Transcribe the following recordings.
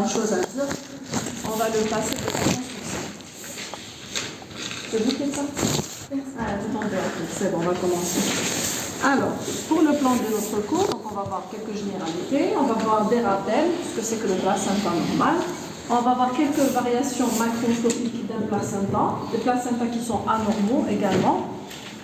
grand-chose à dire. On va le passer de façon succincte. C'est vous qui faites ça? Ah, c'est bon, on va commencer. Alors, pour le plan de notre cours, donc on va voir quelques généralités, on va voir des rappels, ce que c'est que le placenta normal. On va voir quelques variations macroscopiques d'un placenta, des placentas qui sont anormaux également.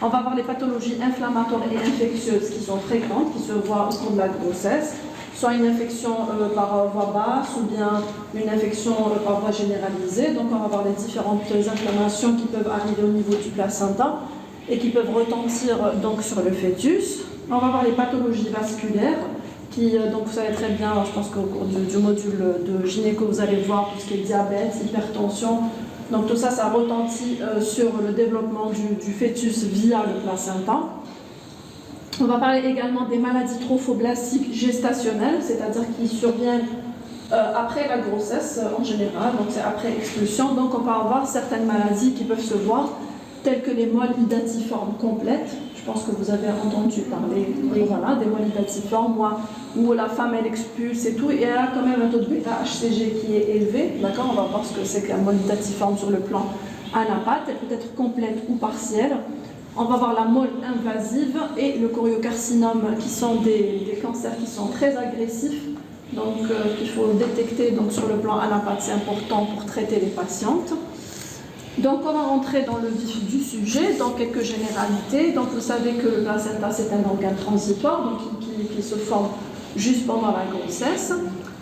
On va voir les pathologies inflammatoires et infectieuses qui sont fréquentes, qui se voient au cours de la grossesse, soit une infection par voie basse ou bien une infection par voie généralisée. Donc on va voir les différentes inflammations qui peuvent arriver au niveau du placenta et qui peuvent retentir donc sur le fœtus. On va voir les pathologies vasculaires qui, donc vous savez très bien, je pense qu'au cours du module de gynéco, vous allez voir tout ce qui est diabète, hypertension. Donc tout ça, ça retentit sur le développement du fœtus via le placenta. On va parler également des maladies trophoblastiques gestationnelles, c'est-à-dire qui surviennent après la grossesse en général, donc c'est après expulsion. Donc on va avoir certaines maladies qui peuvent se voir, telles que les molles idatiformes complètes. Je pense que vous avez entendu parler voilà, des molles idatiformes, où la femme elle expulse et tout, et elle a quand même un taux de bêta-HCG qui est élevé. D'accord, on va voir ce que c'est qu'un molle idatiforme sur le plan anapathe, elle peut être complète ou partielle. On va voir la molle invasive et le choriocarcinome, qui sont des cancers qui sont très agressifs, donc qu'il faut détecter donc, sur le plan anapathe, c'est important pour traiter les patientes. Donc on va rentrer dans le vif du sujet, dans quelques généralités. Donc vous savez que le placenta c'est un organe transitoire donc qui se forme juste pendant la grossesse.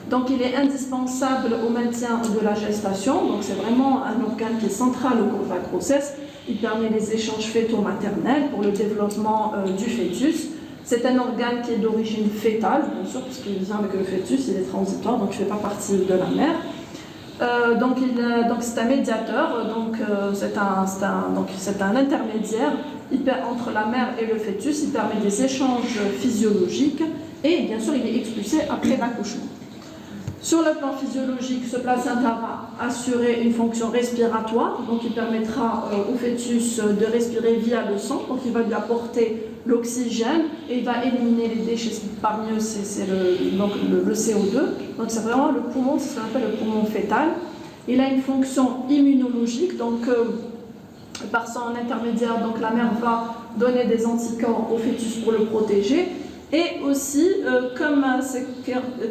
Donc il est indispensable au maintien de la gestation, donc c'est vraiment un organe qui est central au cours de la grossesse. Il permet les échanges fœto-maternels pour le développement du fœtus. C'est un organe qui est d'origine fétale, bien sûr, parce qu'il vient avec le fœtus, il est transitoire, donc il ne fait pas partie de la mère. Donc c'est un médiateur, donc c'est un intermédiaire entre la mère et le fœtus. Il permet des échanges physiologiques et bien sûr il est expulsé après l'accouchement. Sur le plan physiologique, ce placenta va assurer une fonction respiratoire, donc il permettra au fœtus de respirer via le sang, donc il va lui apporter l'oxygène et il va éliminer les déchets. Parmi eux, c'est le CO2, donc c'est vraiment le poumon, c'est ce qu'on appelle le poumon fœtal. Il a une fonction immunologique, donc par son intermédiaire, donc la mère va donner des anticorps au fœtus pour le protéger. Et aussi, comme c'est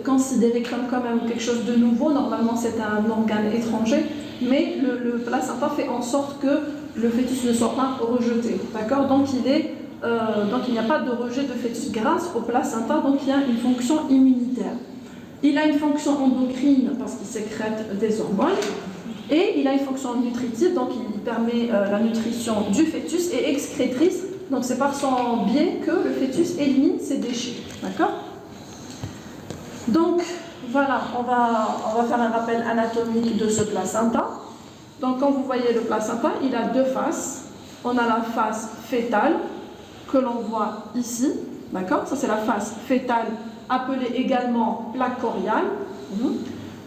considéré comme quand même quelque chose de nouveau, normalement c'est un organe étranger, mais le placenta fait en sorte que le fœtus ne soit pas rejeté. D'accord ? Donc il n'y a pas de rejet de fœtus grâce au placenta, donc il y a une fonction immunitaire. Il a une fonction endocrine parce qu'il sécrète des hormones, et il a une fonction nutritive, donc il permet la nutrition du fœtus, et excrétrice. Donc c'est par son biais que le fœtus élimine ses déchets. D'accord ? Donc voilà, on va faire un rappel anatomique de ce placenta. Donc quand vous voyez le placenta, il a deux faces. On a la face fœtale que l'on voit ici. D'accord ? Ça c'est la face fœtale appelée également plaque choriale.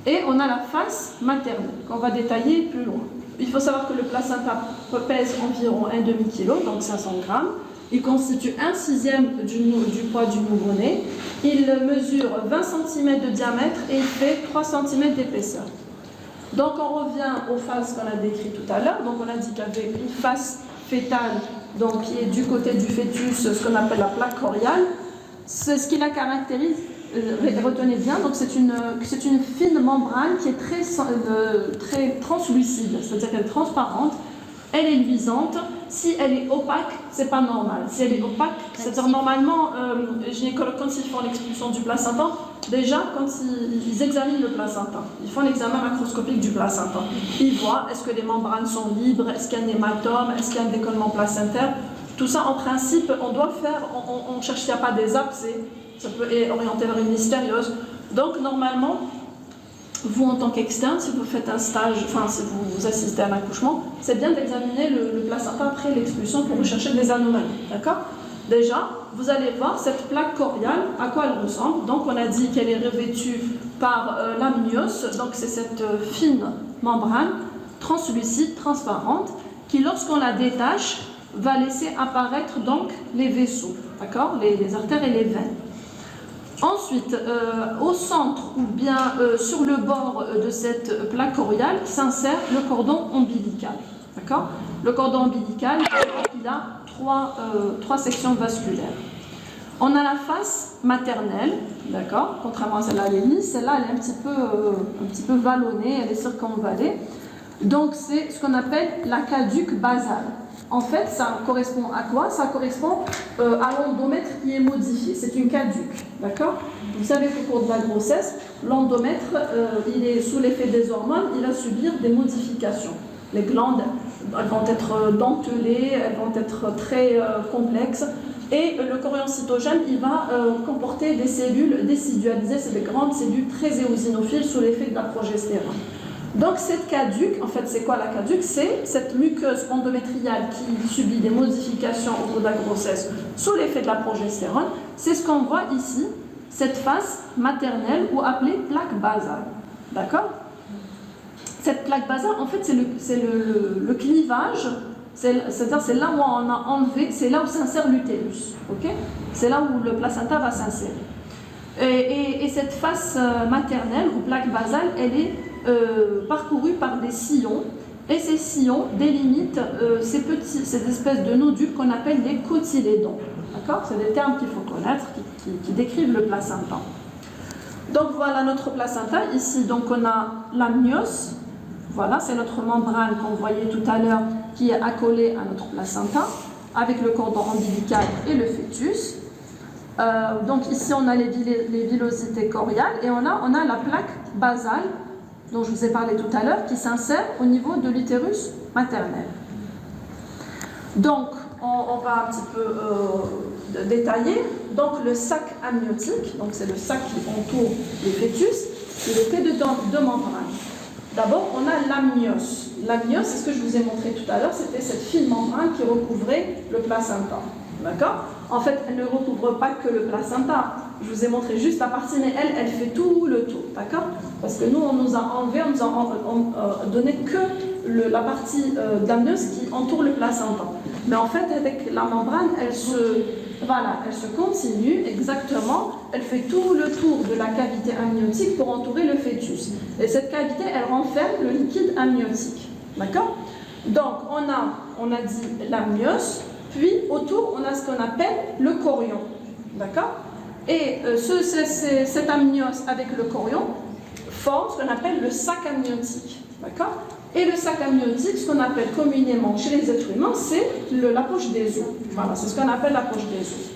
Et on a la face maternelle qu'on va détailler plus loin. Il faut savoir que le placenta pèse environ 1,5 kg, donc 500 grammes. Il constitue 1/6 du poids du nouveau-né. Il mesure 20 cm de diamètre et il fait 3 cm d'épaisseur. Donc on revient aux faces qu'on a décrites tout à l'heure. Donc on a dit qu'il y avait une face fœtale donc, qui est du côté du fœtus, ce qu'on appelle la plaque choriale. C'est ce qui la caractérise. Retenez bien, donc c'est une fine membrane qui est très translucide, c'est-à-dire qu'elle est transparente, elle est luisante. Si elle est opaque, c'est pas normal. Si elle est opaque, c'est-à-dire normalement, les gynécologues, quand ils font l'expulsion du placenta, déjà quand ils examinent le placenta, ils font l'examen macroscopique du placenta. Ils voient est-ce que les membranes sont libres, est-ce qu'il y a un hématome, est-ce qu'il y a un décollement placentaire. Tout ça, en principe, on doit faire, on cherche s'il n'y a pas des abcès. Ça peut orienter vers une mystériose. Donc, normalement, vous, en tant qu'externe, si vous faites un stage, enfin, si vous assistez à un accouchement, c'est bien d'examiner le placenta après l'expulsion pour rechercher des anomalies. D'accord ? Déjà, vous allez voir cette plaque choriale, à quoi elle ressemble. Donc, on a dit qu'elle est revêtue par l'amnios. Donc, c'est cette fine membrane translucide, transparente, qui, lorsqu'on la détache, va laisser apparaître donc les vaisseaux, d'accord ? Les artères et les veines. Ensuite, au centre ou bien sur le bord de cette plaque choriale s'insère le cordon ombilical. D'accord? Le cordon ombilical, il a trois sections vasculaires. On a la face maternelle, d'accord? Contrairement à celle-là, elle est lisse. Celle-là, elle est un petit peu vallonnée, elle est circonvallée. Donc, c'est ce qu'on appelle la caduque basale. En fait, ça correspond à quoi? Ça correspond à l'endomètre qui est modifié. C'est une caduque, d'accord? Vous savez qu'au cours de la grossesse, l'endomètre, il est sous l'effet des hormones, il va subir des modifications. Les glandes, elles vont être dentelées, elles vont être très complexes. Et le chorion cytogène, il va comporter des cellules décidualisées, c'est des grandes cellules très éosinophiles sous l'effet de la progestérone. Donc cette caduque, en fait c'est quoi la caduque? C'est cette muqueuse endométriale qui subit des modifications au cours de la grossesse sous l'effet de la progestérone. C'est ce qu'on voit ici, cette face maternelle ou appelée plaque basale. D'accord? Cette plaque basale, en fait c'est le clivage, c'est-à-dire c'est là où on a enlevé, c'est là où s'insère l'utérus. Okay? C'est là où le placenta va s'insérer. Et cette face maternelle ou plaque basale, elle est parcourue par des sillons, et ces sillons délimitent ces espèces de nodules qu'on appelle les cotylédons. D'accord? C'est des termes qu'il faut connaître, qui décrivent le placenta. Donc voilà notre placenta. Ici, donc on a l'amnios. Voilà, c'est notre membrane qu'on voyait tout à l'heure qui est accolée à notre placenta avec le cordon ombilical et le fœtus. Donc ici on a les villosités choriales et on a la plaque basale dont je vous ai parlé tout à l'heure qui s'insère au niveau de l'utérus maternel. Donc on va un petit peu détailler. Donc le sac amniotique, donc c'est le sac qui entoure le fœtus, il est fait de deux membranes. D'abord, on a l'amnios. L'amnios, c'est ce que je vous ai montré tout à l'heure, c'était cette fine membrane qui recouvrait le placenta. D'accord? En fait, elle ne recouvre pas que le placenta. Je vous ai montré juste la partie, mais elle fait tout le tour. D'accord? Parce que nous, on nous a enlevé, on nous a donné que la partie d'amnios qui entoure le placenta. Mais en fait, avec la membrane, elle se continue exactement, elle fait tout le tour de la cavité amniotique pour entourer le fœtus. Et cette cavité, elle renferme le liquide amniotique. D'accord? Donc, on a dit l'amnios, puis autour, on a ce qu'on appelle le chorion. D'accord? Et cet amnios avec le chorion forme ce qu'on appelle le sac amniotique. D'accord? Et le sac amniotique, ce qu'on appelle communément chez les êtres humains, c'est la poche des os. Voilà, c'est ce qu'on appelle la poche des os.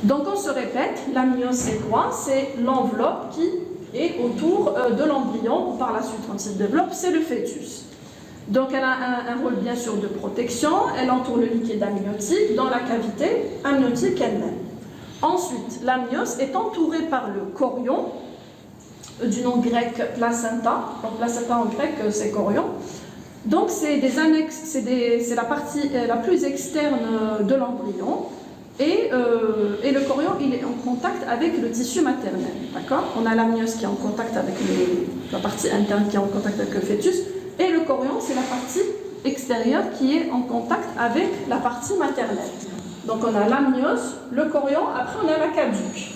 Donc on se répète, l'amnios c'est quoi? C'est l'enveloppe qui est autour de l'embryon, ou par la suite quand il se développe, c'est le fœtus. Donc elle a un rôle bien sûr de protection, elle entoure le liquide amniotique dans la cavité amniotique elle-même. Ensuite, l'amnios est entouré par le chorion, du nom grec placenta. Donc placenta en grec c'est chorion. Donc c'est des annexes, c'est la partie la plus externe de l'embryon. Et le chorion, il est en contact avec le tissu maternel. D'accord? On a l'amnios qui est en contact avec la partie interne qui est en contact avec le fœtus. Et le chorion, c'est la partie extérieure qui est en contact avec la partie maternelle. Donc on a l'amnios, le chorion, après on a la caduque.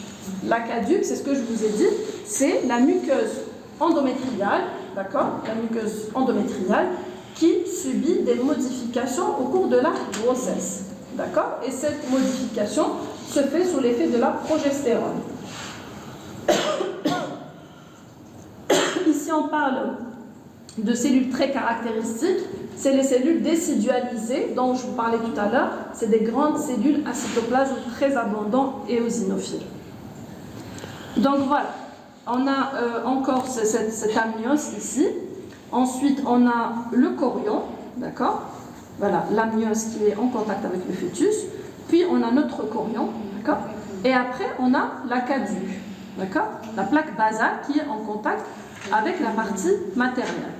La caduque, c'est ce que je vous ai dit, c'est la muqueuse endométriale, d'accord? La muqueuse endométriale qui subit des modifications au cours de la grossesse. D'accord? Et cette modification se fait sous l'effet de la progestérone. Ici, on parle de cellules très caractéristiques. C'est les cellules décidualisées dont je vous parlais tout à l'heure. C'est des grandes cellules à cytoplasme très abondant et éosinophiles. Donc voilà, on a encore cet amnios ici. Ensuite, on a le chorion, d'accord? Voilà, l'amnios qui est en contact avec le fœtus. Puis on a notre chorion, d'accord? Et après, on a la caduque, d'accord? La plaque basale qui est en contact avec la partie maternelle.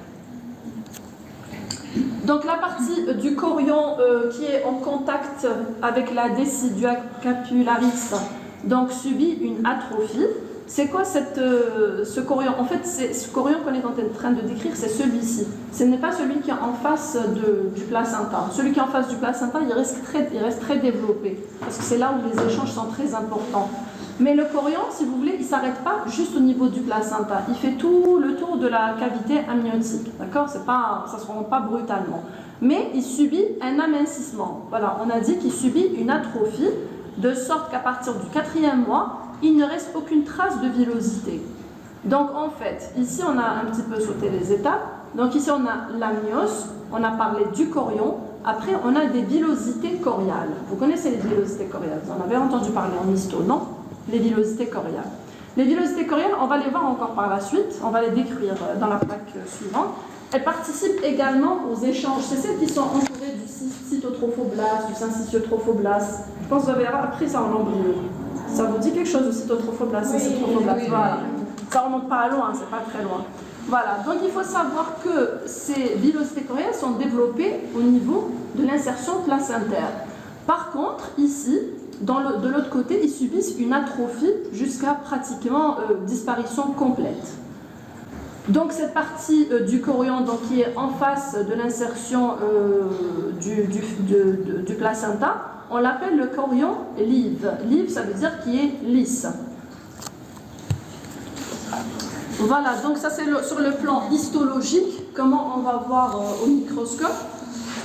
Donc la partie du chorion qui est en contact avec la décidua capularis, donc subit une atrophie. C'est quoi ce chorion? En fait, ce chorion qu'on est en train de décrire, c'est celui-ci. Ce n'est pas celui qui est en face du placenta. Celui qui est en face du placenta, il reste très développé, parce que c'est là où les échanges sont très importants. Mais le chorion, si vous voulez, il ne s'arrête pas juste au niveau du placenta. Il fait tout le tour de la cavité amniotique. D'accord? Ça ne se rend pas brutalement. Mais il subit un amincissement. Voilà, on a dit qu'il subit une atrophie, de sorte qu'à partir du 4e mois, il ne reste aucune trace de villosité. Donc en fait, ici on a un petit peu sauté les étapes. Donc ici on a l'amnios, on a parlé du chorion. Après on a des villosités choriales. Vous connaissez les villosités choriales? Vous en avez entendu parler en histo, non? Les villosités choriales. Les villosités choriales, on va les voir encore par la suite. On va les décrire dans la plaque suivante. Elles participent également aux échanges. C'est celles qui sont entourées du cytotrophoblast, du syncytiotrophoblast. Je pense que vous avez appris ça en embryo. Ça vous dit quelque chose, le cytotrophoblast, syncytotrophoblast? Voilà. Ça remonte pas à loin, c'est pas très loin. Voilà, donc il faut savoir que ces villosités choriales sont développées au niveau de l'insertion placentaire. Par contre, ici, de l'autre côté, ils subissent une atrophie jusqu'à pratiquement disparition complète. Donc cette partie du chorion donc, qui est en face de l'insertion du placenta, on l'appelle le chorion live. Live, ça veut dire qui est lisse. Voilà, donc ça c'est sur le plan histologique, comment on va voir au microscope.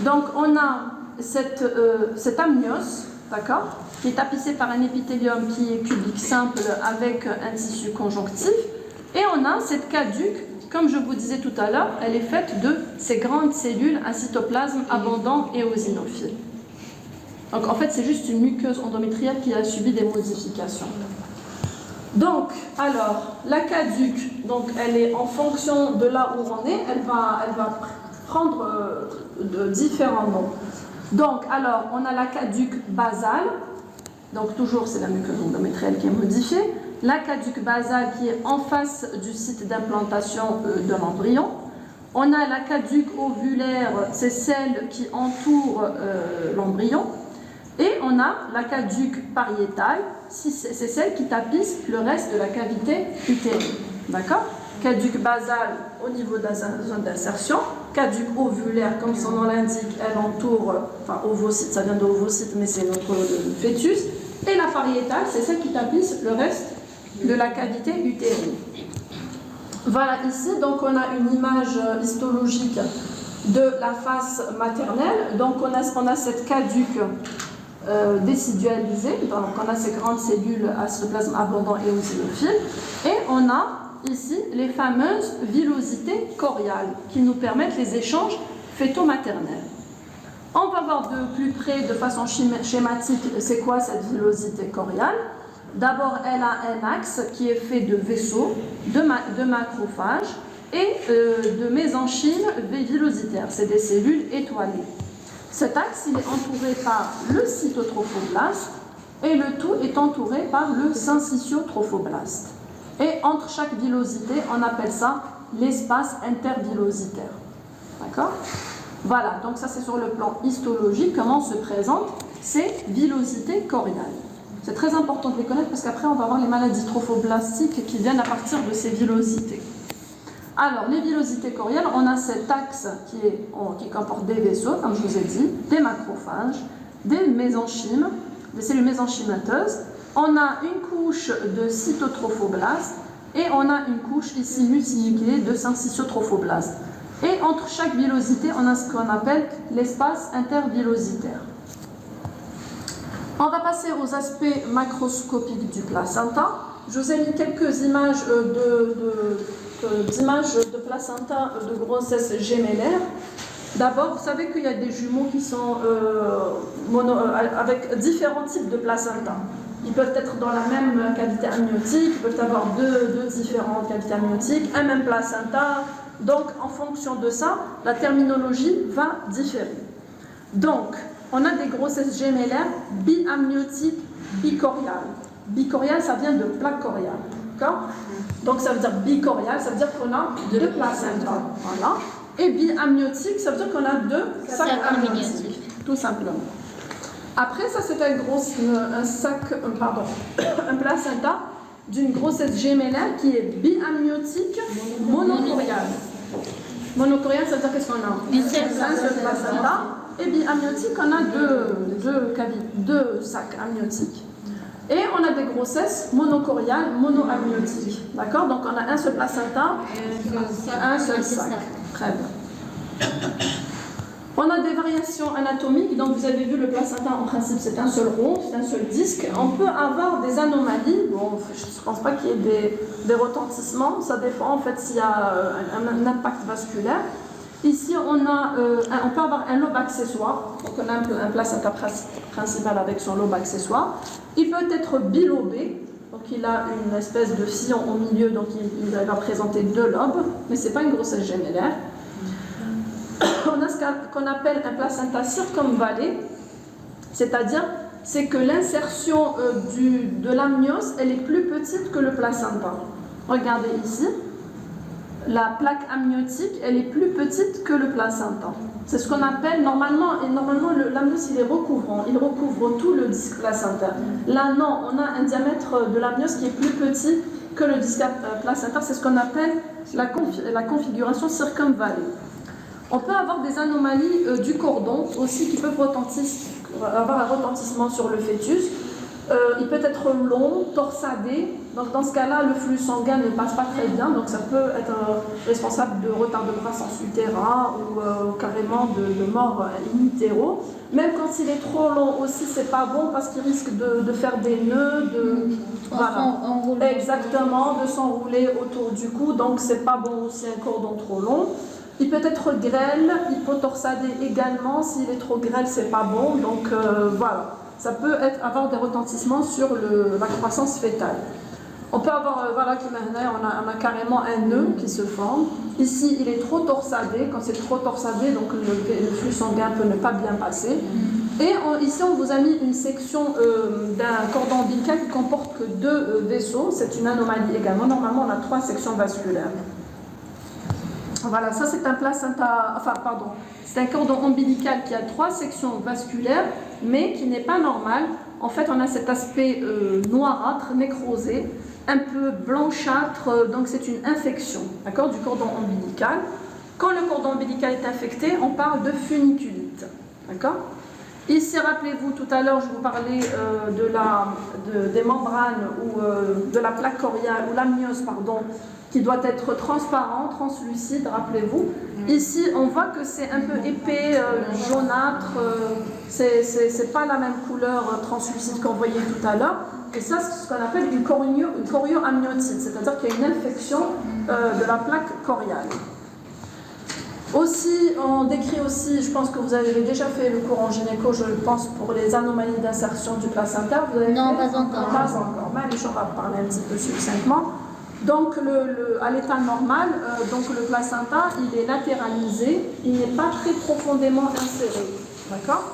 Donc on a cet amnios, d'accord, qui est tapissé par un épithélium qui est cubique simple avec un tissu conjonctif. Et on a cette caduque, comme je vous disais tout à l'heure, elle est faite de ces grandes cellules à cytoplasme abondant et eosinophile. Donc en fait c'est juste une muqueuse endométriale qui a subi des modifications. Donc, alors, la caduque, donc elle est en fonction de là où on est, elle va prendre de différents noms. Donc, alors, on a la caduque basale, donc toujours c'est la muqueuse endométriale qui est modifiée, la caduque basale qui est en face du site d'implantation de l'embryon. On a la caduque ovulaire, c'est celle qui entoure l'embryon. Et on a la caduque pariétale, c'est celle qui tapisse le reste de la cavité utérine. D'accord? Caduque basale au niveau de la zone d'insertion. Caduque ovulaire, comme son nom l'indique, elle entoure, enfin ovocyte, ça vient de ovocyte, mais c'est notre fœtus. Et la pariétale, c'est celle qui tapisse le reste de la cavité utérine. Voilà, ici, donc on a une image histologique de la face maternelle. Donc on a cette caduque décidualisée, donc on a ces grandes cellules à cytoplasme abondant et eosinophile, et on a ici les fameuses villosités choriales qui nous permettent les échanges fœto-maternels. On va voir de plus près, de façon schématique, c'est quoi cette villosité choriale. D'abord, elle a un axe qui est fait de vaisseaux, de macrophages et de mésenchymes villositaires, c'est des cellules étoilées. Cet axe, il est entouré par le cytotrophoblast et le tout est entouré par le syncytiotrophoblast. Et entre chaque villosité, on appelle ça l'espace intervillositaire. D'accord? Voilà, donc ça c'est sur le plan histologique, comment se présentent ces villosités choriales. C'est très important de les connaître parce qu'après on va voir les maladies trophoblastiques qui viennent à partir de ces villosités. Alors, les villosités choriales, on a cet axe qui comporte des vaisseaux, comme je vous ai dit, des macrophages, des mésenchymes, des cellules mésenchymateuses. On a une couche de cytotrophoblast et on a une couche ici multinucléée de syncytiotrophoblast. Et entre chaque villosité, on a ce qu'on appelle l'espace intervillositaire. On va passer aux aspects macroscopiques du placenta. Je vous ai mis quelques images d'images de placenta de grossesse gémellaire. D'abord, vous savez qu'il y a des jumeaux qui sont avec différents types de placenta. Ils peuvent être dans la même cavité amniotique, ils peuvent avoir deux différentes cavités amniotiques, un même placenta. Donc, en fonction de ça, la terminologie va différer. Donc, on a des grossesses gémellaires biamniotiques bicoriales. Bicoriale, ça vient de plaque coriale. D'accord? Donc ça veut dire bicorial, ça veut dire qu'on a deux placenta. Voilà. Et biamniotique, ça veut dire qu'on a deux sacs amniotiques. Tout simplement. Après, ça c'est un placenta d'une grossesse gémellaire qui est biamniotique monocoriale. Monocoriale, ça veut dire qu'est-ce qu'on a? Un seul placenta. Et biamniotique, on a deux sacs amniotiques. Et on a des grossesses monocoriales, monoamniotiques. D'accord? Donc on a un seul placenta, un seul sac. Très bien. On a des variations anatomiques. Donc vous avez vu le placenta, en principe, c'est un seul rond, c'est un seul disque. On peut avoir des anomalies. Bon, je ne pense pas qu'il y ait des retentissements. Ça dépend en fait s'il y a un impact vasculaire. Ici, on peut avoir un lobe accessoire. Donc on a un placenta principal avec son lobe accessoire. Il peut être bilobé. Donc il a une espèce de sillon au milieu, donc il va présenter deux lobes, mais ce n'est pas une grossesse gémellaire. On a ce qu'on appelle un placenta circumvallé, c'est-à-dire c'est que l'insertion de l'amnios, elle est plus petite que le placenta. Regardez ici, la plaque amniotique, elle est plus petite que le placenta. C'est ce qu'on appelle normalement l'amnios il est recouvrant, il recouvre tout le disque placentaire. Là non, on a un diamètre de l'amnios qui est plus petit que le disque placentaire, c'est ce qu'on appelle la configuration circumvallée. On peut avoir des anomalies du cordon aussi qui peuvent avoir un retentissement sur le fœtus. Il peut être long, torsadé. Donc dans ce cas-là, le flux sanguin ne passe pas très bien. Donc ça peut être responsable de retard de croissance utérin ou carrément de mort in utero. Même quand il est trop long aussi, c'est pas bon parce qu'il risque de faire des nœuds, voilà. Exactement, de s'enrouler autour du cou. Donc c'est pas bon aussi un cordon trop long. Il peut être grêle, hypotorsadé également. S'il est trop grêle, c'est pas bon. Donc voilà, ça peut avoir des retentissements sur la croissance fœtale. On peut avoir, voilà, on a carrément un nœud qui se forme. Ici, il est trop torsadé. Quand c'est trop torsadé, donc le flux sanguin peut ne pas bien passer. Et ici, on vous a mis une section d'un cordon ombilical qui comporte que 2 vaisseaux. C'est une anomalie également. Normalement, on a 3 sections vasculaires. Voilà, ça c'est un placenta, c'est un cordon ombilical qui a 3 sections vasculaires, mais qui n'est pas normal. En fait, on a cet aspect noirâtre, nécrosé, un peu blanchâtre, donc c'est une infection, d'accord, du cordon ombilical. Quand le cordon ombilical est infecté, on parle de funiculite, d'accord. Ici, rappelez-vous, tout à l'heure, je vous parlais des membranes ou de la plaque coriale, ou l'amnios, pardon, qui doit être transparent, translucide, rappelez-vous. Ici, on voit que c'est un peu épais, jaunâtre, c'est pas la même couleur translucide qu'on voyait tout à l'heure. Et ça, c'est ce qu'on appelle une chorioamniotite, c'est-à-dire qu'il y a une infection de la plaque coriale. Aussi, on décrit aussi, je pense que vous avez déjà fait le cours en gynéco, je pense, pour les anomalies d'insertion du placenta. Vous avez non, fait? pas encore. Pas encore, mais on va parler un petit peu succinctement. Donc, à l'état normal, donc le placenta, il est latéralisé, il n'est pas très profondément inséré. D'accord?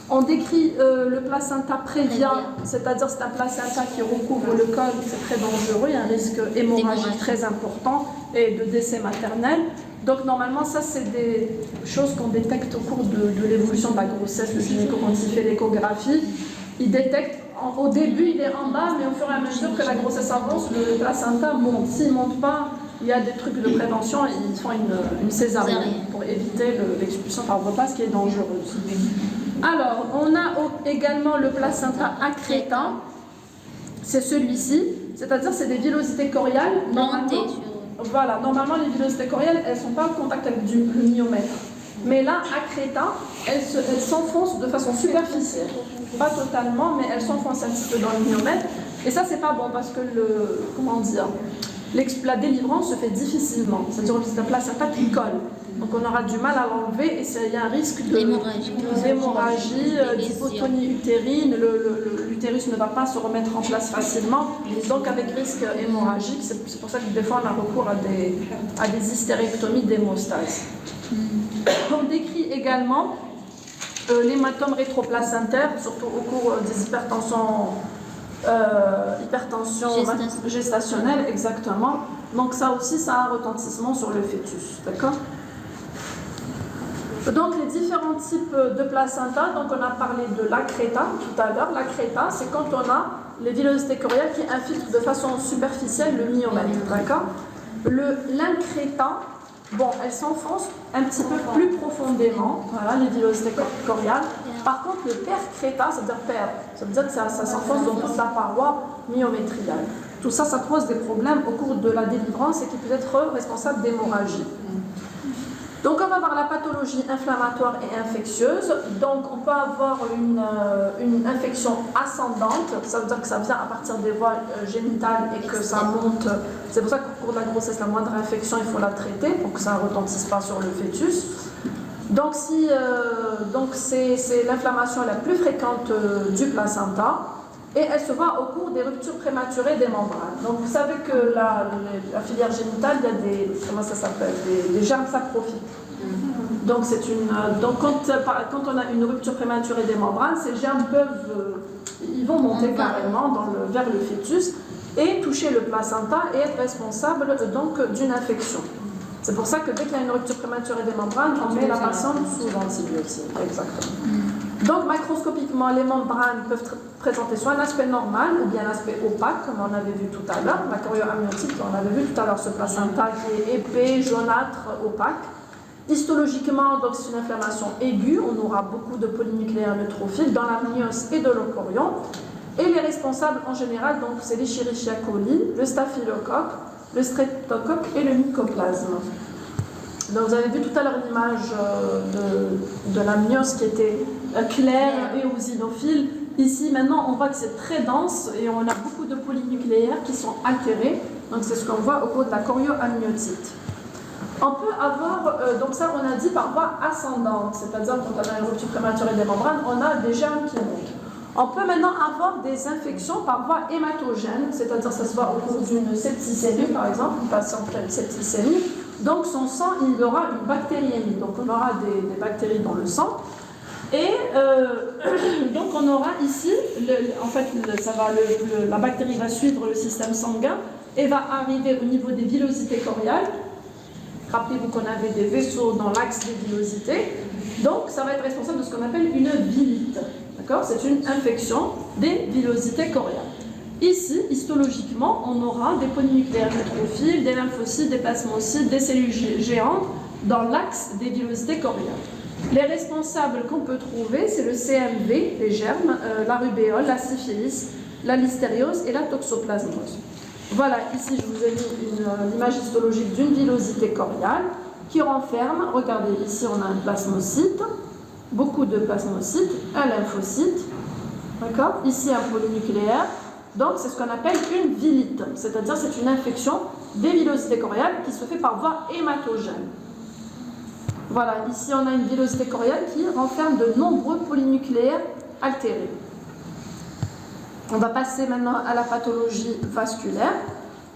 On décrit le placenta prévia, c'est-à-dire c'est un placenta qui recouvre le col, c'est très dangereux, il y a un risque hémorragique très important et de décès maternel. Donc normalement, ça c'est des choses qu'on détecte au cours de l'évolution de la grossesse. Le gynéco, quand il fait l'échographie, il détecte, au début il est en bas, mais au fur et à mesure que la grossesse avance, le placenta monte. S'il ne monte pas, il y a des trucs de prévention, ils font une césarienne pour éviter l'expulsion par repas, ce qui est dangereux. Alors, on a également le placenta accrétant, c'est celui-ci, c'est-à-dire c'est des villosités coriales. Voilà, normalement les villosités coriales, elles ne sont pas en contact avec le myomètre. Mais là, accrétant, elles s'enfoncent de façon superficielle. Pas totalement, mais elles s'enfoncent un petit peu dans le myomètre. Et ça, c'est pas bon parce que la délivrance se fait difficilement. C'est-à-dire que c'est un placenta qui colle. Donc on aura du mal à l'enlever et il y a un risque d'hémorragie, d'hypotonie utérine, l'utérus ne va pas se remettre en place facilement, donc avec risque hémorragique, c'est pour ça que des fois on a recours à des hystérectomies d'hémostase. On décrit également l'hématome rétroplacentaire, surtout au cours des hypertensions gestationnelle, exactement. Donc ça aussi, ça a un retentissement sur le fœtus, d'accord? Donc les différents types de placenta, donc on a parlé de l'accréta tout à l'heure. L'accréta, c'est quand on a les villosités coriales qui infiltrent de façon superficielle le myomètre, d'accord? L'incréta, bon, elles s'enfoncent un petit peu plus profondément, voilà, les villosités coriales. Par contre, le percréta, ça veut dire perdre, ça veut dire que ça s'enfonce dans toute la paroi myométriale. Tout ça, ça pose des problèmes au cours de la délivrance et qui peut être responsable d'hémorragie. Donc on va voir la pathologie inflammatoire et infectieuse. Donc on peut avoir une infection ascendante, ça veut dire que ça vient à partir des voies génitales et que ça monte. C'est pour ça qu'au cours de la grossesse, la moindre infection, il faut la traiter pour que ça ne retentisse pas sur le fœtus. Donc c'est l'inflammation la plus fréquente du placenta. Et elle se voit au cours des ruptures prématurées des membranes. Donc vous savez que la filière génitale, il y a des germes saprophytes. Donc quand on a une rupture prématurée des membranes, ces germes ils vont monter carrément vers le fœtus et toucher le placenta et être responsables donc d'une infection. C'est pour ça que dès qu'il y a une rupture prématurée des membranes, on met la patiente sous antibiotiques. Exactement. Donc, macroscopiquement, les membranes peuvent présenter soit un aspect normal ou bien un aspect opaque, comme on avait vu tout à l'heure. La chorioamniotite, on avait vu tout à l'heure ce placenta qui est épais, jaunâtre, opaque. Histologiquement, donc c'est une inflammation aiguë. On aura beaucoup de polynucléaires neutrophiles dans la myose et de l'euchorion. Et les responsables en général, donc c'est l'Escherichia coli, le staphylocoque, le streptocoque et le mycoplasme. Donc vous avez vu tout à l'heure l'image de la myose qui était claire et eosinophile. Ici maintenant on voit que c'est très dense et on a beaucoup de polynucléaires qui sont altérés. Donc c'est ce qu'on voit au cours de la chorioamniotite. On peut avoir, donc ça on a dit par voie ascendante, c'est-à-dire quand on a une rupture prématurée des membranes, on a des germes qui montent. On peut maintenant avoir des infections par voie hématogène, c'est-à-dire ça se voit au cours d'une septicémie par exemple, une patiente qui a une septicémie. Donc son sang, il y aura une bactériémie, donc on aura des bactéries dans le sang. Et donc on aura ici, la bactérie va suivre le système sanguin et va arriver au niveau des villosités coriales. Rappelez-vous qu'on avait des vaisseaux dans l'axe des villosités. Donc ça va être responsable de ce qu'on appelle une vilite. D'accord ? C'est une infection des villosités coriales. Ici, histologiquement, on aura des polynucléaires neutrophiles, des lymphocytes, des plasmocytes, des cellules géantes dans l'axe des villosités coriales. Les responsables qu'on peut trouver, c'est le CMV, les germes, la rubéole, la syphilis, la listériose et la toxoplasmose. Voilà, ici je vous ai mis l'image histologique d'une villosité coriale qui renferme, regardez, ici on a un plasmocyte, beaucoup de plasmocytes, un lymphocyte, d'accord, ici un polynucléaire. Donc c'est ce qu'on appelle une vilite, c'est-à-dire c'est une infection des villosités coriales qui se fait par voie hématogène. Voilà, ici on a une villosité coriale qui renferme de nombreux polynucléaires altérés. On va passer maintenant à la pathologie vasculaire.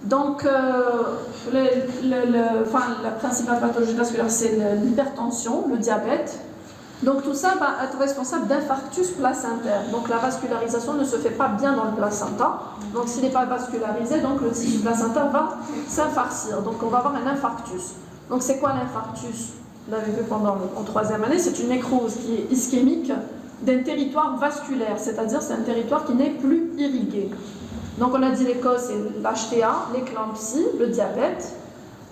Donc la principale pathologie vasculaire c'est l'hypertension, le diabète. Donc tout ça va être responsable d'infarctus placentaire. Donc la vascularisation ne se fait pas bien dans le placenta. Donc s'il n'est pas vascularisé, donc le tissu placenta va s'infarcir. Donc on va avoir un infarctus. Donc c'est quoi l'infarctus? Vous l'avez vu en troisième année, c'est une nécrose qui est ischémique d'un territoire vasculaire, c'est-à-dire c'est un territoire qui n'est plus irrigué. Donc on a dit les causes, c'est l'HTA, l'éclampsie, le diabète.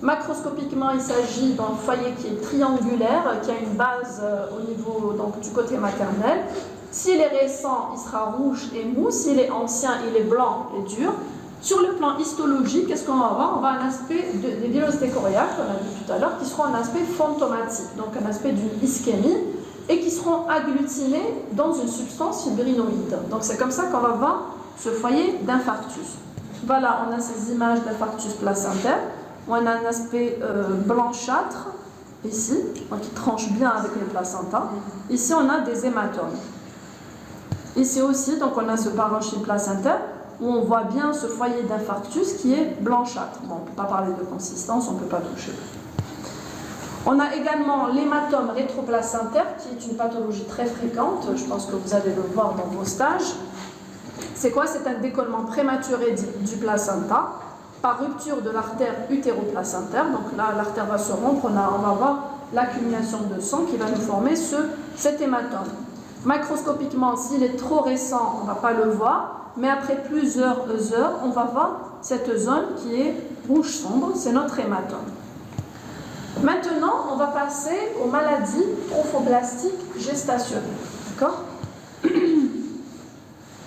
Macroscopiquement, il s'agit d'un foyer qui est triangulaire, qui a une base au niveau donc, du côté maternel. S'il est récent, il sera rouge et mou. S'il est ancien, il est blanc et dur. Sur le plan histologique, qu'est-ce qu'on va avoir? On va avoir un aspect des villosités coriales, qu'on a vu tout à l'heure, qui seront un aspect fantomatique, donc un aspect d'une ischémie, et qui seront agglutinés dans une substance fibrinoïde. Donc c'est comme ça qu'on va voir ce foyer d'infarctus. Voilà, on a ces images d'infarctus placentaire. On a un aspect blanchâtre, ici, qui tranche bien avec le placenta. Ici, on a des hématomes. Ici aussi, donc on a ce parenchyme placentaire, où on voit bien ce foyer d'infarctus qui est blanchâtre. Bon, on ne peut pas parler de consistance, on ne peut pas toucher. On a également l'hématome rétroplacentaire, qui est une pathologie très fréquente. Je pense que vous allez le voir dans vos stages. C'est quoi? C'est un décollement prématuré du placenta par rupture de l'artère utéroplacentaire. Donc là, l'artère va se rompre, on va avoir l'accumulation de sang qui va nous former cet hématome. Macroscopiquement, s'il est trop récent, on ne va pas le voir, mais après plusieurs heures, on va voir cette zone qui est rouge sombre, c'est notre hématome. Maintenant, on va passer aux maladies trophoblastiques gestationnelles. D'accord?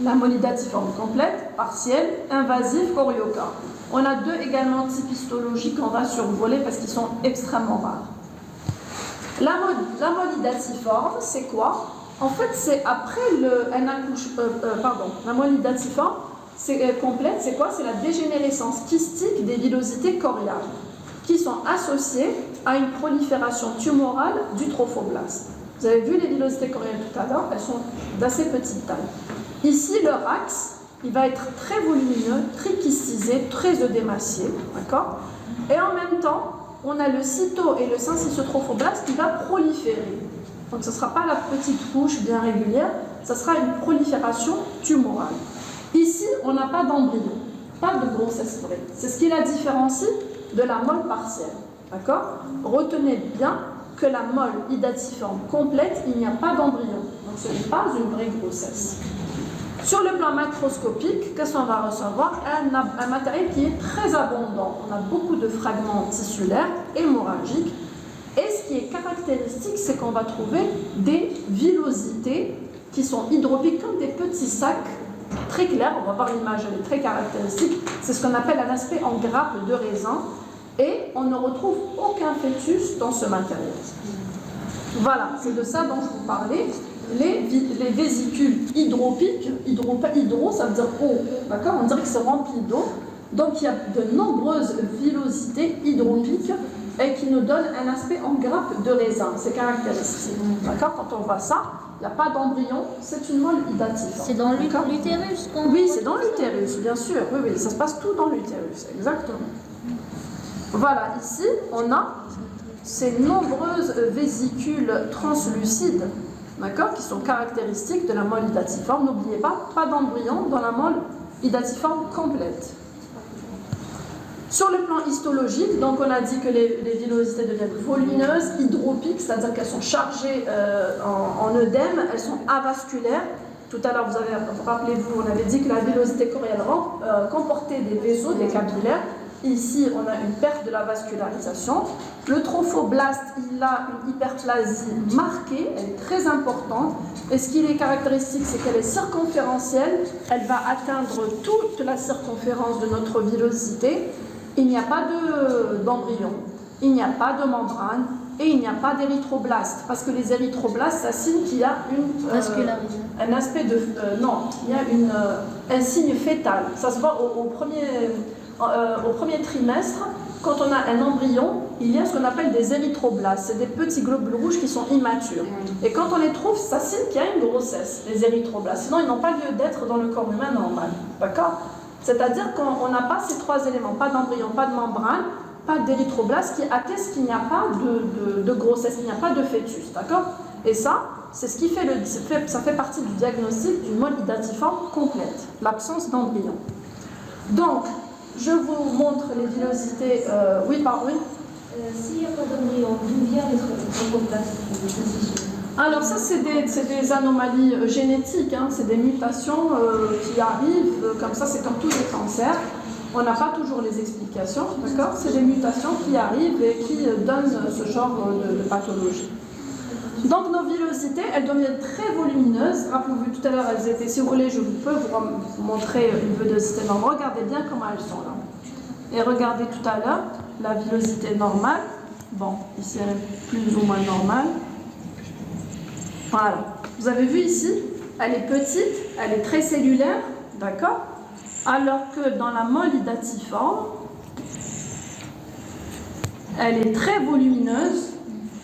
La molydatiforme complète, partielle, invasive, choriocarpe. On a deux également types histologiques qu'on va survoler parce qu'ils sont extrêmement rares. La molydatiforme, c'est quoi? En fait, c'est après la molydatiforme complète, c'est quoi? C'est la dégénérescence kystique des villosités choriales qui sont associées à une prolifération tumorale du trophoblaste. Vous avez vu les villosités choriales tout à l'heure, elles sont d'assez petite taille. Ici, leur axe, il va être très volumineux, très kystisé, très œdémacié, d'accord? Et en même temps, on a le cyto et le syncytiotrophoblaste qui va proliférer. Donc ce ne sera pas la petite couche bien régulière, ce sera une prolifération tumorale. Ici, on n'a pas d'embryon, pas de grossesse vraie. C'est ce qui la différencie de la molle partielle, d'accord? Retenez bien que la molle hydatiforme complète, il n'y a pas d'embryon. Donc ce n'est pas une vraie grossesse. Sur le plan macroscopique, qu'est-ce qu'on va recevoir? Un matériel qui est très abondant. On a beaucoup de fragments tissulaires, hémorragiques. Et ce qui est caractéristique, c'est qu'on va trouver des villosités qui sont hydropiques comme des petits sacs très clairs. On va voir l'image, elle est très caractéristique. C'est ce qu'on appelle un aspect en grappe de raisin. Et on ne retrouve aucun fœtus dans ce matériel. Voilà, c'est de ça dont je vous parlais. Les vésicules hydropiques, hydro, ça veut dire eau, d'accord? On dirait que c'est rempli d'eau. Donc il y a de nombreuses villosités hydropiques et qui nous donnent un aspect en grappe de raisin. C'est caractéristique, d'accord? Quand on voit ça, il n'y a pas d'embryon, c'est une molle hydative. C'est dans l'utérus? Oui, c'est dans l'utérus, bien sûr. Oui, ça se passe tout dans l'utérus, exactement. Voilà, ici, on a ces nombreuses vésicules translucides, d'accord, qui sont caractéristiques de la molle hydatiforme. N'oubliez pas d'embryon dans la molle hydatiforme complète. Sur le plan histologique, donc on a dit que les villosités deviennent volumineuses, hydropiques, c'est-à-dire qu'elles sont chargées en œdème, elles sont avasculaires. Tout à l'heure, rappelez-vous, on avait dit que la villosité choriale comportait des vaisseaux, des capillaires. Ici, on a une perte de la vascularisation. Le trophoblaste, il a une hyperplasie marquée, elle est très importante. Et ce qui est caractéristique, c'est qu'elle est circonférentielle. Elle va atteindre toute la circonférence de notre villosité. Il n'y a pas d'embryon, il n'y a pas de membrane et il n'y a pas d'érythroblaste. Parce que les érythroblastes, ça signe qu'il y a un aspect de... non, il y a un signe fœtal. Ça se voit au premier trimestre. Quand on a un embryon, il y a ce qu'on appelle des érythroblastes. C'est des petits globules rouges qui sont immatures. Et quand on les trouve, ça signe qu'il y a une grossesse, les érythroblastes. Sinon, ils n'ont pas lieu d'être dans le corps humain normal. D'accord? C'est-à-dire qu'on n'a pas ces trois éléments, pas d'embryon, pas de membrane, pas d'érythroblaste, qui atteste qu'il n'y a pas de grossesse, qu'il n'y a pas de fœtus. D'accord? Et ça, c'est ce qui fait ça fait partie du diagnostic d'une molle hydatiforme complète, l'absence d'embryon. Donc, je vous montre les villosités. Oui, pardon. S'il n'y a pas d'embryon, d'où vient les trophoblastes? Alors ça, c'est des anomalies génétiques, hein, c'est des mutations qui arrivent, comme ça, c'est comme tous les cancers. On n'a pas toujours les explications, d'accord? C'est des mutations qui arrivent et qui donnent ce genre de pathologie. Donc nos villosités, elles deviennent très volumineuses. Rappelez-vous, tout à l'heure, elles étaient, si vous voulez, je peux vous montrer une villosité normale. Regardez bien comment elles sont là. Et regardez tout à l'heure, la villosité normale. Bon, ici, elle est plus ou moins normale. Voilà. Vous avez vu ici, elle est petite, elle est très cellulaire, d'accord? Alors que dans la molle hydatiforme, elle est très volumineuse.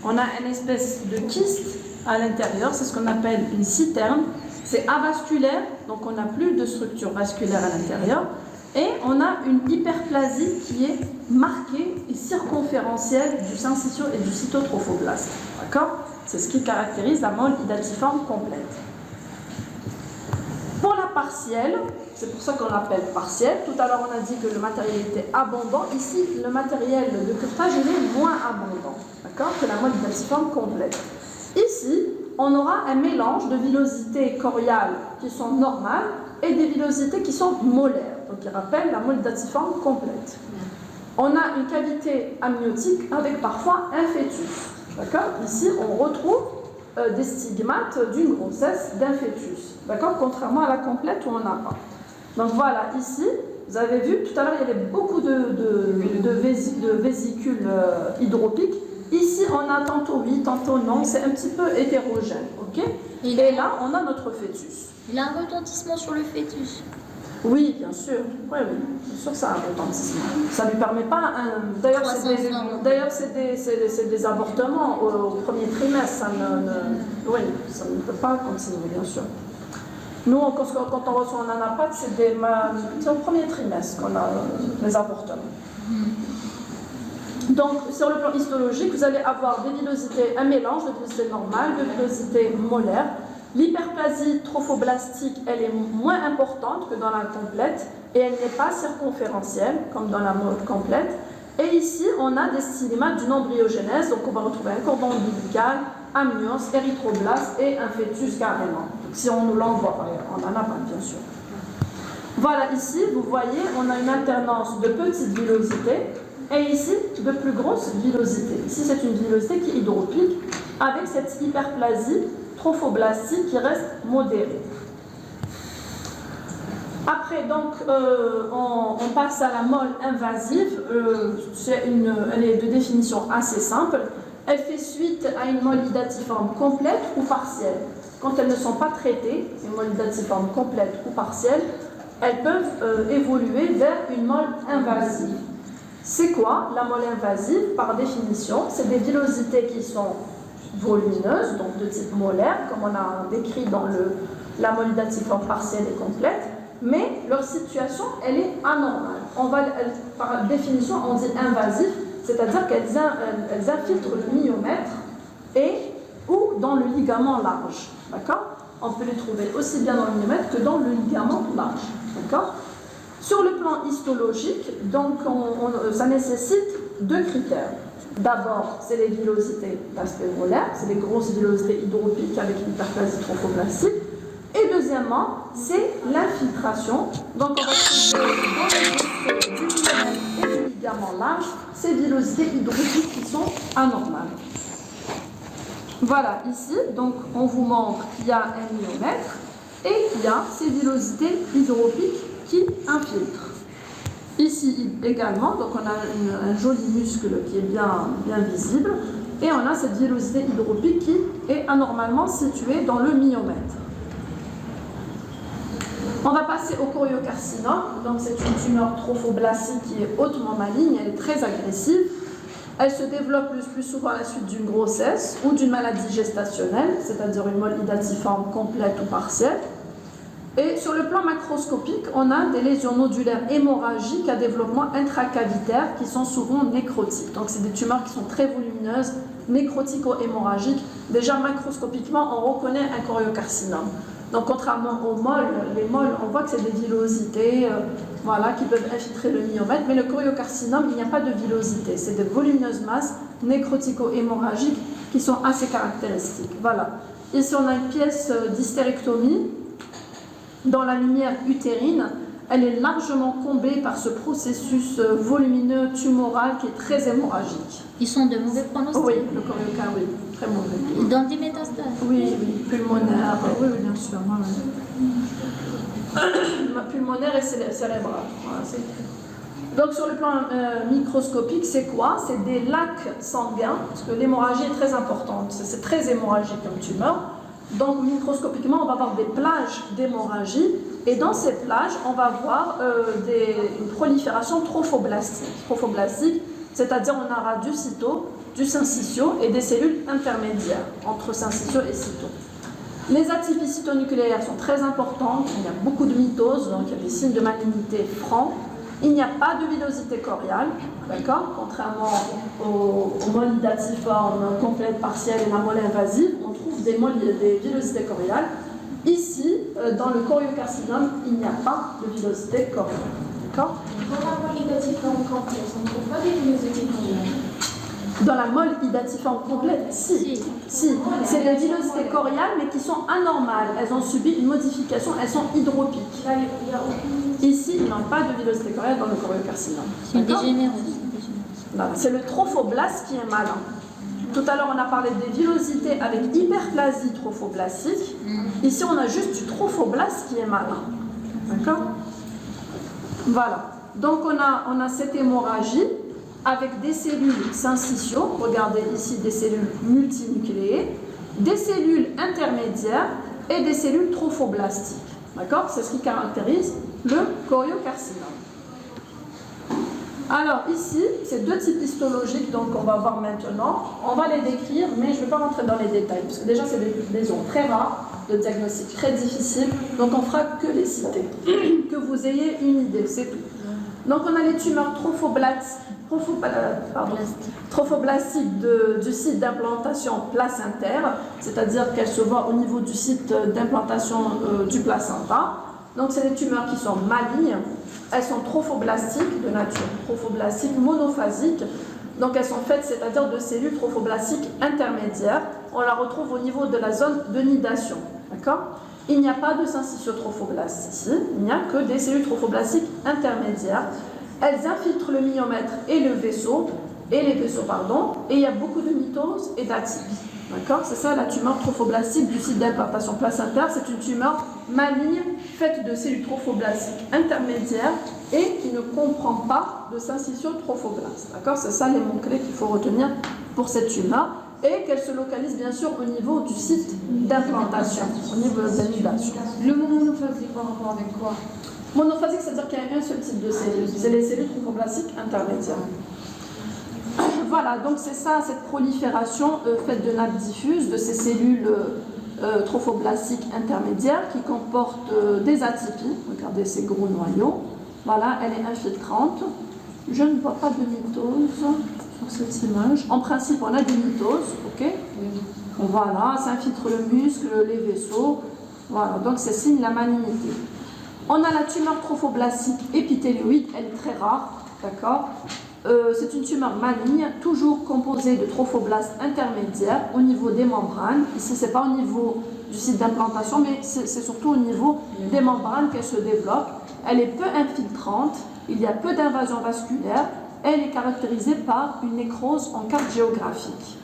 On a une espèce de kyste à l'intérieur, c'est ce qu'on appelle une citerne. C'est avasculaire, donc on n'a plus de structure vasculaire à l'intérieur. Et on a une hyperplasie qui est marquée et circonférentielle du syncytio et du cytotrophoblaste. D'accord? C'est ce qui caractérise la molle hydatiforme complète. Pour la partielle, c'est pour ça qu'on l'appelle partielle. Tout à l'heure, on a dit que le matériel était abondant. Ici, le matériel de curetage est moins abondant, d'accord, que la molle hydatiforme complète. Ici, on aura un mélange de villosités choriales qui sont normales et des villosités qui sont molaires, donc qui rappellent la molle hydatiforme complète. On a une cavité amniotique avec parfois un fœtus. D'accord? Ici, on retrouve des stigmates d'une grossesse d'un fœtus. D'accord? Contrairement à la complète où on n'a pas. Donc voilà, ici, vous avez vu, tout à l'heure, il y avait beaucoup de vésicules hydropiques. Ici, on a tantôt oui, tantôt non, c'est un petit peu hétérogène. Ok? Et là, on a notre fœtus. Il a un retentissement sur le fœtus. Oui, bien sûr. Oui, oui. Bien sûr que ça a un retentissement. Ça ne lui permet pas... D'ailleurs, c'est des avortements au premier trimestre. Oui, ça ne peut pas continuer, bien sûr. Nous, quand on reçoit un anapathe, c'est au premier trimestre qu'on a les avortements. Donc, sur le plan histologique, vous allez avoir des villosités, un mélange de villosité normale, de villosité molaire. L'hyperplasie trophoblastique, elle est moins importante que dans la complète et elle n'est pas circonférentielle comme dans la complète. Et ici, on a des stigmates d'une embryogénèse, donc on va retrouver un cordon ombilical, amnios, érythroblaste et un fœtus carrément. Donc, si on nous l'envoie, on en a pas, bien sûr. Voilà, ici, vous voyez, on a une alternance de petites villosités et ici, de plus grosses villosités. Ici, c'est une villosité qui est hydropique avec cette hyperplasie trophoblastique qui reste modérée. Après, donc, on passe à la molle invasive. Elle est de définition assez simple. Elle fait suite à une molle hydatiforme complète ou partielle. Quand elles ne sont pas traitées, une molle hydatiforme complète ou partielle, elles peuvent évoluer vers une molle invasive. C'est quoi la molle invasive? Par définition, c'est des villosités qui sont volumineuses, donc de type molaire, comme on a décrit dans la molle hydatiforme partielle et complète, mais leur situation, elle est anormale. Par définition, on dit invasive, c'est-à-dire qu'elles infiltrent le myomètre ou dans le ligament large. D'accord? On peut les trouver aussi bien dans le myomètre que dans le ligament large. D'accord? Sur le plan histologique, donc ça nécessite deux critères. D'abord, c'est les villosités d'aspect molaire, c'est les grosses villosités hydropiques avec une hyperplasie trophoblastique. Et deuxièmement, c'est l'infiltration. Donc, on va trouver dans les os du myomètre et du ligament large ces villosités hydropiques qui sont anormales. Voilà, ici, donc on vous montre qu'il y a un myomètre et qu'il y a ces villosités hydropiques qui infiltrent. Ici également, donc on a un joli muscle qui est bien visible et on a cette villosité hydropique qui est anormalement située dans le myomètre. On va passer au choriocarcinome. Donc c'est une tumeur trophoblastique qui est hautement maligne, elle est très agressive. Elle se développe le plus souvent à la suite d'une grossesse ou d'une maladie gestationnelle, c'est-à-dire une molle hydatiforme complète ou partielle. Et sur le plan macroscopique, on a des lésions nodulaires hémorragiques à développement intracavitaire qui sont souvent nécrotiques. Donc c'est des tumeurs qui sont très volumineuses, nécrotico-hémorragiques. Déjà macroscopiquement, on reconnaît un choriocarcinome. Donc contrairement aux molles, les molles, on voit que c'est des villosités qui peuvent infiltrer le myomètre, mais le choriocarcinome, il n'y a pas de villosité. C'est de volumineuses masses nécrotico-hémorragiques qui sont assez caractéristiques. Voilà. Ici, on a une pièce d'hystérectomie. Dans la lumière utérine, elle est largement comblée par ce processus volumineux tumoral qui est très hémorragique. Ils sont de mauvais pronostics? Oui, le choriocar, oui, très mauvais. Dans des métastases? Oui, pulmonaire, oui, bien sûr. Pulmonaire et cérébral. Voilà, donc sur le plan microscopique, c'est quoi? C'est des lacs sanguins, parce que l'hémorragie est très importante, c'est très hémorragique comme tumeur. Donc microscopiquement, on va avoir des plages d'hémorragie et dans ces plages, on va voir une prolifération trophoblastique, c'est-à-dire on aura du cyto, du syncytio et des cellules intermédiaires entre syncytio et cyto. Les atypies cytonucléaires sont très importantes, il y a beaucoup de mitose, donc il y a des signes de malignité francs. Il n'y a pas de villosité choriale, d'accord? Contrairement aux molles hydatiformes complètes, partielles et la molle invasive, on trouve des villosités choriales. Ici, dans le choriocarcinome, il n'y a pas de villosité choriale, d'accord? Dans la molle hydatiforme complète, on ne trouve pas des villosités choriales. Dans la molle hydatiforme complète, si. C'est des villosités choriales, mais qui sont anormales. Elles ont subi une modification, elles sont hydropiques. Là, il y a aucune... Ici, ils n'ont pas de villosité choriale dans le choriocarcinome. C'est dégénéré. Là, c'est le trophoblaste qui est malin. Tout à l'heure, on a parlé des villosités avec hyperplasie trophoblastique. Ici, on a juste du trophoblaste qui est malin. D'accord? Voilà. Donc, on a cette hémorragie avec des cellules syncytiaux. Regardez ici des cellules multinucléées, des cellules intermédiaires et des cellules trophoblastiques. D'accord? C'est ce qui caractérise le choriocarcinome. Alors ici, c'est deux types histologiques donc on va voir maintenant. On va les décrire, mais je ne vais pas rentrer dans les détails, parce que déjà c'est des lésions très rares, de diagnostic très difficile, donc on ne fera que les citer, que vous ayez une idée, c'est tout. Donc on a les tumeurs trophoblastiques du site d'implantation placentaire, c'est-à-dire qu'elles se voient au niveau du site d'implantation du placenta. Donc c'est des tumeurs qui sont malignes. Elles sont trophoblastiques, de nature trophoblastique monophasique. Donc elles sont faites, c'est-à-dire de cellules trophoblastiques intermédiaires. On la retrouve au niveau de la zone de nidation. D'accord? Il n'y a pas de syncytiotrophoblaste ici. Il n'y a que des cellules trophoblastiques intermédiaires. Elles infiltrent le myomètre et les vaisseaux, et il y a beaucoup de mitose et d'atypie. D'accord? C'est ça la tumeur trophoblastique du site d'implantation placentaire. C'est une tumeur maligne faite de cellules trophoblastiques intermédiaires et qui ne comprend pas de syncytiotrophoblaste. D'accord? C'est ça les mots-clés qu'il faut retenir pour cette tumeur. Et qu'elle se localise bien sûr au niveau du site d'implantation, au niveau de la nidation. Le mot monophasique par rapport avec quoi? Monophasique, c'est-à-dire qu'il y a un seul type de cellules. C'est les cellules trophoblastiques intermédiaires. Voilà, donc c'est ça, cette prolifération faite de nappes diffuses, de ces cellules trophoblastiques intermédiaires qui comportent des atypies. Regardez ces gros noyaux. Voilà, elle est infiltrante. Je ne vois pas de mitose sur cette image. En principe, on a des mitoses, ok? Voilà, ça infiltre le muscle, les vaisseaux. Voilà, donc c'est signe de la malignité. On a la tumeur trophoblastique épithélioïde, elle est très rare, d'accord? C'est une tumeur maligne, toujours composée de trophoblastes intermédiaires au niveau des membranes. Ici, ce n'est pas au niveau du site d'implantation, mais c'est surtout au niveau des membranes qu'elle se développe. Elle est peu infiltrante, il y a peu d'invasion vasculaire. Elle est caractérisée par une nécrose en carte géographique.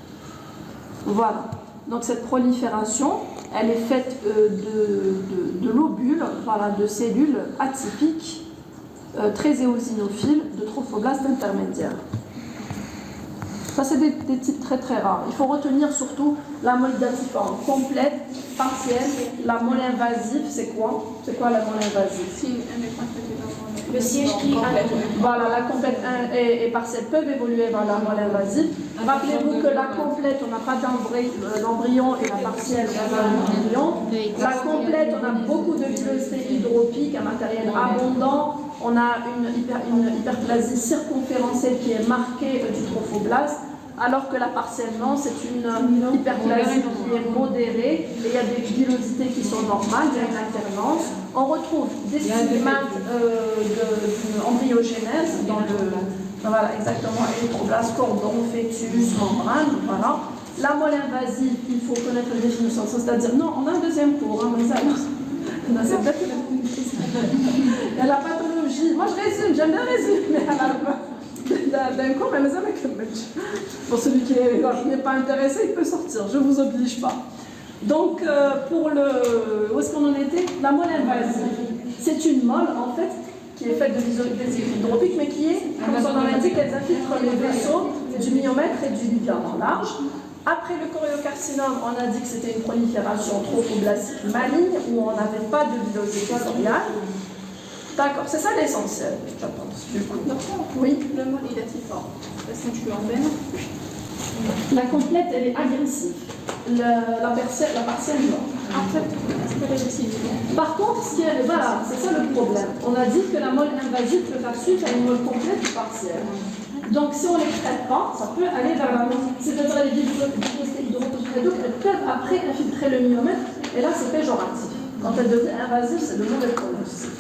Voilà. Donc cette prolifération, elle est faite de lobules, voilà, de cellules atypiques, très éosinophiles, de trophoblastes intermédiaires. Ça, c'est des types très très rares. Il faut retenir surtout la molle datiforme complète, partielle. La molle invasive, c'est quoi? C'est quoi la molle invasive? Le siège qui Voilà, la complète et partielle peuvent évoluer vers la moelle invasive. Rappelez-vous que la complète, on n'a pas d'embryon et la partielle, on a un embryon. La complète, on a beaucoup de villosité hydropique, un matériel abondant. On a une hyperplasie circonférentielle qui est marquée du trophoblaste, alors que la partielle non, c'est une hyperplasie qui est modérée et il y a des villosités qui sont normales, il y a une alternance. On retrouve des stigmates d'embryogénèse dans le, voilà, exactement, érythroblaste, cordon, fœtus, membrane, voilà. La moelle invasive, il faut connaître la définition, c'est-à-dire, non, on a un deuxième cours, hein, mais ça, c'est peut-être il y a la pathologie. Moi, je résume, j'aime bien résumer d'un cours, mais ça pour celui qui n'est pas intéressé, il peut sortir, je ne vous oblige pas. Donc, où est-ce qu'on en était? La moelle invasive. C'est une molle, en fait, qui est faite de villosités hydropiques, mais qui est, comme son nom l'indique, elles infiltrent les vaisseaux du myomètre et du ligament large. Après le choriocarcinome, on a dit que c'était une prolifération trophoblastique maligne où on n'avait pas de villosité coriale. D'accord, c'est ça l'essentiel, je pense. Oui. Le mot idatiforme, la ceinture en veine. La complète, elle est agressive. La partielle, non. En fait, c'est pas agressif. Par contre, voilà, c'est ça le problème. On a dit que la molle invasive peut faire suite à une molle complète ou partielle. Donc, si on ne les traite pas, ça peut aller vers la moelle. C'est-à-dire les villosités hydropiques, elles peuvent après infiltrer le myomètre, et là, c'est péjoratif. Quand elle devient invasive, c'est de mauvais pronostic.